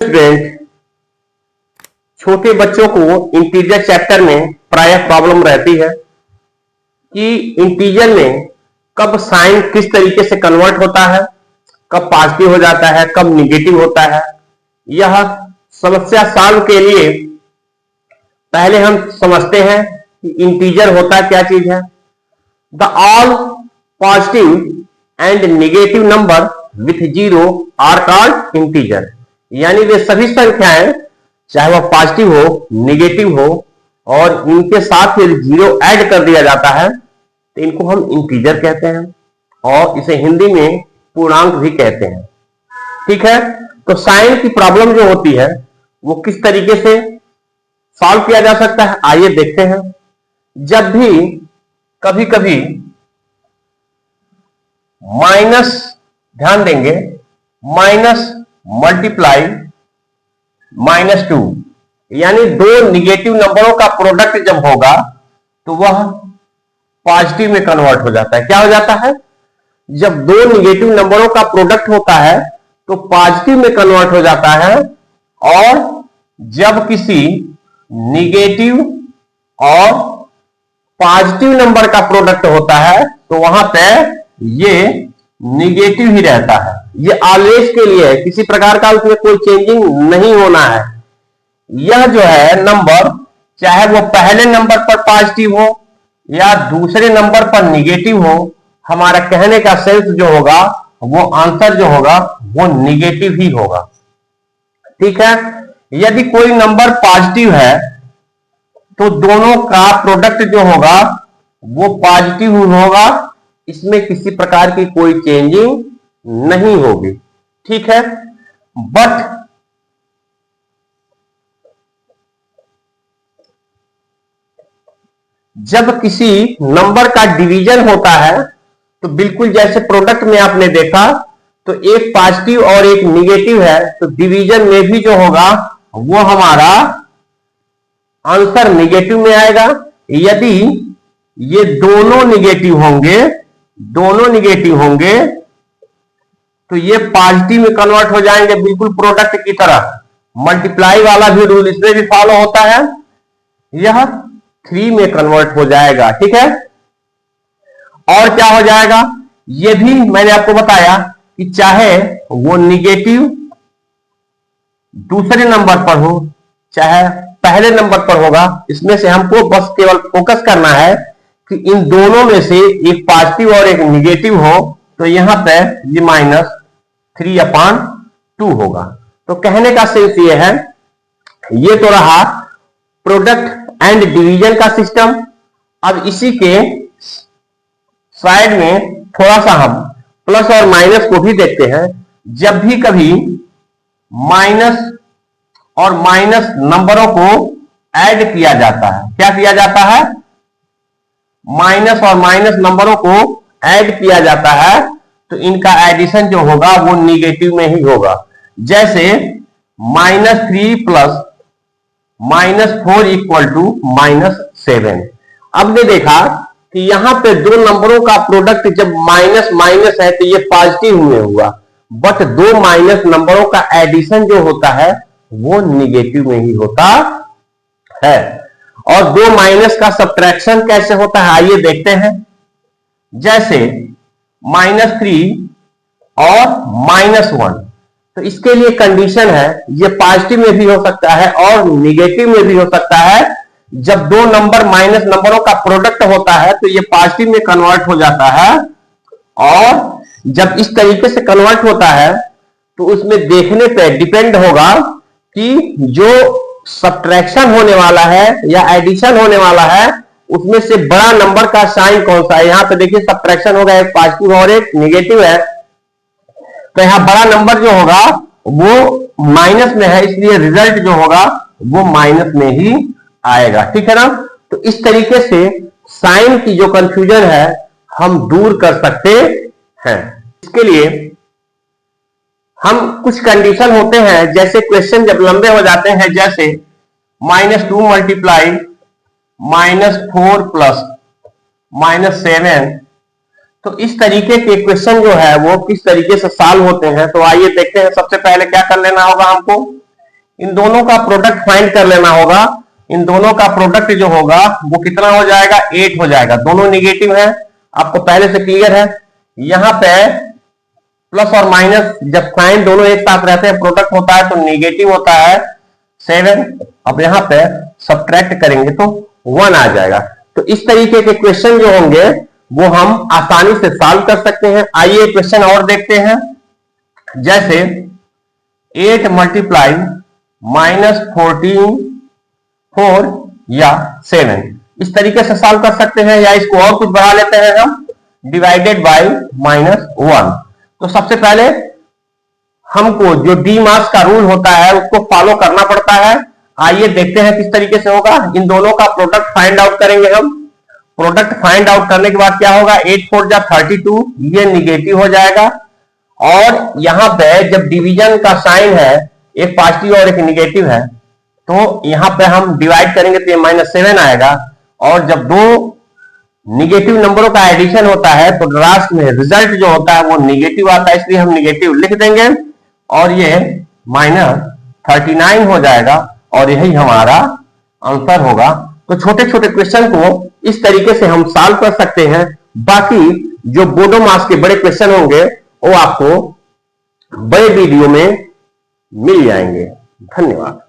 Student, छोटे बच्चों को इंटीजर चैप्टर में प्रायः प्रॉब्लम रहती है कि इंटीजर में कब साइन किस तरीके से कन्वर्ट होता है, कब पॉजिटिव हो जाता है, कब निगेटिव होता है। यह समस्या सॉल्व के लिए पहले हम समझते हैं कि इंटीजर होता क्या चीज है। The all positive and negative number with zero are called integer, यानी वे सभी संख्याएं चाहे वह पॉजिटिव हो, नेगेटिव हो और इनके साथ फिर जीरो ऐड कर दिया जाता है तो इनको हम इंटीजर कहते हैं और इसे हिंदी में पूर्णांक भी कहते हैं। ठीक है, तो साइन की प्रॉब्लम जो होती है वो किस तरीके से सॉल्व किया जा सकता है, आइए देखते हैं। जब भी कभी कभी माइनस, ध्यान देंगे, माइनस मल्टीप्लाई -2 यानी दो निगेटिव नंबरों का प्रोडक्ट जब होगा तो वह पॉजिटिव में कन्वर्ट हो जाता है। क्या हो जाता है? जब दो निगेटिव नंबरों का प्रोडक्ट होता है तो पॉजिटिव में कन्वर्ट हो जाता है, और जब किसी निगेटिव और पॉजिटिव नंबर का प्रोडक्ट होता है तो वहां पे ये निगेटिव ही रहता है। ये ऑलवेज के लिए है, किसी प्रकार का उसमें कोई चेंजिंग नहीं होना है। यह जो है नंबर, चाहे वो पहले नंबर पर पॉजिटिव हो या दूसरे नंबर पर निगेटिव हो, हमारा कहने का सेंस जो होगा, वो आंसर जो होगा वो निगेटिव ही होगा। ठीक है, यदि कोई नंबर पॉजिटिव है तो दोनों का प्रोडक्ट जो होगा वो पॉजिटिव होगा, इसमें किसी प्रकार की कोई चेंजिंग नहीं होगी। ठीक है, बट जब किसी नंबर का डिवीजन होता है तो बिल्कुल जैसे प्रोडक्ट में आपने देखा तो एक पॉजिटिव और एक निगेटिव है, तो डिवीजन में भी जो होगा वो हमारा आंसर निगेटिव में आएगा। यदि ये दोनों निगेटिव होंगे तो ये पॉजिटिव में कन्वर्ट हो जाएंगे, बिल्कुल प्रोडक्ट की तरह। मल्टीप्लाई वाला भी रूल इसमें भी फॉलो होता है, यह 3 में कन्वर्ट हो जाएगा। ठीक है, और क्या हो जाएगा ये भी मैंने आपको बताया कि चाहे वो निगेटिव दूसरे नंबर पर हो चाहे पहले नंबर पर होगा, इसमें से हमको बस केवल फोकस करना है कि इन दोनों में से एक पॉजिटिव और एक निगेटिव हो, तो यहां पे ये -3/2 होगा। तो कहने का सेंस ये है, ये तो रहा प्रोडक्ट एंड डिवीजन का सिस्टम। अब इसी के साइड में थोड़ा सा हम प्लस और माइनस को भी देखते हैं। जब भी कभी माइनस और माइनस नंबरों को ऐड किया जाता है, क्या किया जाता है? माइनस और माइनस नंबरों को ऐड किया जाता है तो इनका एडिशन जो होगा वो निगेटिव में ही होगा। जैसे -3 प्लस -4 इक्वल टू -7। अब ने देखा कि यहां पे दो नंबरों का प्रोडक्ट जब माइनस माइनस है तो ये पॉजिटिव में हुआ, बट दो माइनस नंबरों का एडिशन जो होता है वो निगेटिव में ही होता है। और दो माइनस का सब्ट्रैक्शन कैसे होता है, आइए देखते हैं। जैसे -3 और -1, तो इसके लिए कंडीशन है, ये पॉजिटिव में भी हो सकता है और निगेटिव में भी हो सकता है। जब दो नंबर माइनस नंबरों का प्रोडक्ट होता है तो ये पॉजिटिव में कन्वर्ट हो जाता है, और जब इस तरीके से कन्वर्ट होता है तो उसमें देखने पे डिपेंड होगा कि जो सब्ट्रैक्शन होने वाला है या एडिशन होने वाला है उसमें से बड़ा नंबर का साइन कौन सा है। यहां पे देखिए सब्ट्रैक्शन होगा, एक पॉजिटिव और एक निगेटिव है, तो यहां बड़ा नंबर जो होगा वो माइनस में है, इसलिए रिजल्ट जो होगा वो माइनस में ही आएगा। ठीक है ना, तो इस तरीके से साइन की जो कंफ्यूजन है हम दूर कर सकते हैं। इसके लिए हम कुछ कंडीशन होते हैं, जैसे क्वेश्चन जब लंबे हो जाते हैं, जैसे -2 मल्टीप्लाई -4 प्लस -7, तो इस तरीके के क्वेश्चन जो है वो किस तरीके से सॉल्व होते हैं, तो आइए देखते हैं। सबसे पहले क्या कर लेना होगा हमको, इन दोनों का प्रोडक्ट फाइंड कर लेना होगा। इन दोनों का प्रोडक्ट जो होगा वो कितना हो जाएगा, 8 हो जाएगा। दोनों निगेटिव है, आपको पहले से क्लियर है। यहां पे प्लस और माइनस जब साइन दोनों एक साथ रहते हैं प्रोडक्ट होता है तो निगेटिव होता है 7। अब यहां पे सब्ट्रैक्ट करेंगे तो 1 आ जाएगा। तो इस तरीके के क्वेश्चन जो होंगे वो हम आसानी से सॉल्व कर सकते हैं। आइए क्वेश्चन और देखते हैं। जैसे 8 मल्टीप्लाई -14 4 या 7, इस तरीके से सॉल्व कर सकते हैं, या इसको और कुछ बढ़ा लेते हैं हम, डिवाइडेड बाय -1। तो सबसे पहले हमको जो डी मास का रूल होता है उसको फॉलो करना पड़ता है। आइए देखते हैं किस तरीके से होगा। इन दोनों का प्रोडक्ट फाइंड आउट करेंगे हम। प्रोडक्ट फाइंड आउट करने के बाद क्या होगा, 8 4 जा 32, ये निगेटिव हो जाएगा। और यहां पे जब डिवीजन का साइन है, एक पॉजिटिव और एक निगेटिव है, तो यहां पे हम डिवाइड करेंगे तो ये -7 आएगा। और जब दो निगेटिव नंबरों का एडिशन होता है तो लास्ट में रिजल्ट जो होता है वो निगेटिव आता है, इसलिए हम निगेटिव लिख देंगे और ये -39 हो जाएगा और यही हमारा आंसर होगा। तो छोटे छोटे क्वेश्चन को इस तरीके से हम सॉल्व कर सकते हैं। बाकी जो बोर्डो मास के बड़े क्वेश्चन होंगे वो आपको बड़े वीडियो में मिल जाएंगे। धन्यवाद।